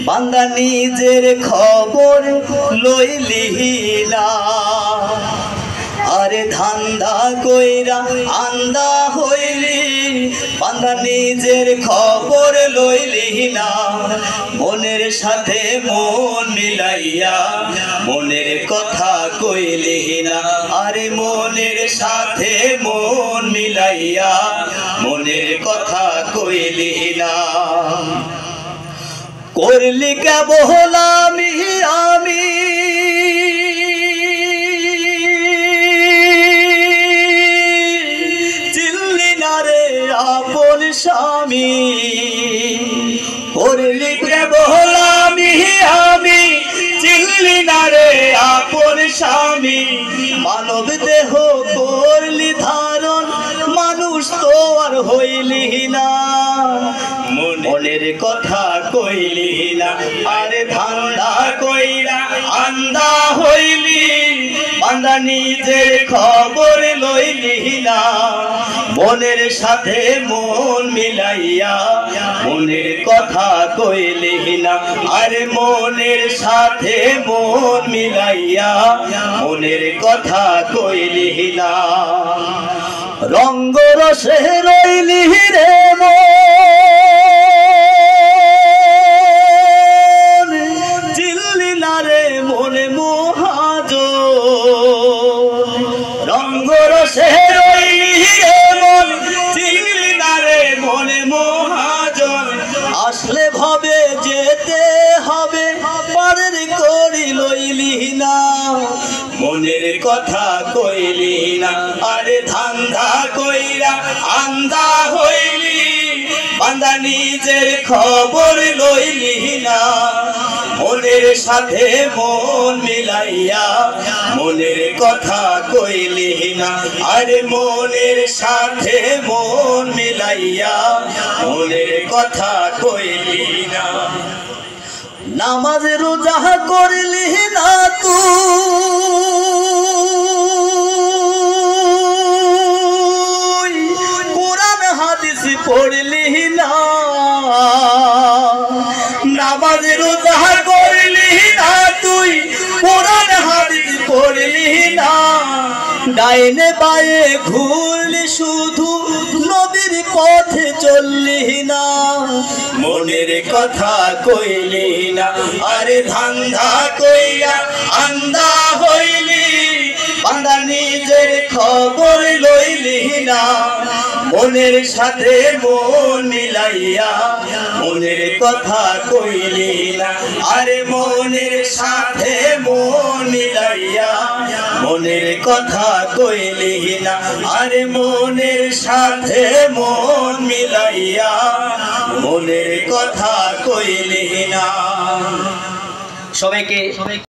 বান্দা নিজের খবর লইলিনা আরে ধান্দা কইরা আন্দা হইলি বান্দা নিজের খবর লইলিনা মনের সাথে মন মিলাইয়া মনের কথা কইলিনা আরে মনের সাথে মন মিলাইয়া মনের কথা কইলিনা করলি কেবল আমি আমি চিনলি না রে আপন স্বামী করলি কেবল আমি আমি চিনলি না রে আপন স্বামী মানব দেহ করলি ধারণ মানুষ তো আর হইলি না মনের কথা কইলি না আরে ধান্দা কইরা আন্দা হইলি বান্দা নিজের খবর লইলি না মনের সাথে মন মিলাইয়া মনের কথা কইলি না আরে মনের সাথে মন মিলাইয়া মনের কথা কইলি না রঙ্গ রসে রইলি রে মন চিনলি না রে মনে মহাজ রঙ্গ রসে রইলি রে মন চিনলি না রে মনে মহাজন আসলে ভাবে যেতে হবে পারের করি লইলি না মনের কথা কইলি না আরে ধান্দা কইরা আন্দা হইলি বান্দা নিজের খবর লইলি না মনের সাথে মন মিলাইয়া মনের কথা কইলি না আরে মনের সাথে মন মিলাইয়া মনের কথা কইলি না নামাজ রোজা করলি না তুই কোরআন হাদিস পড়লি না নামাজ রোজা করলি না তুই কোরআন হাদিস পড়লি না ডাইনে বায়ে ঘুরলি শুধু নবীর পথে চললি না মনের কথা কইলি না আরে ধান্দা কইরা আন্দা হইলি বান্দা নিজের খবর লইলি না মনের সাথে মন মিলাইয়া মনের কথা কইলি না আরে মনের সাথে মন মিলাইয়া মনের কথা কইলি না আরে মনের সাথে মন মিলাইয়া মনের কথা কইলি না সবাইকে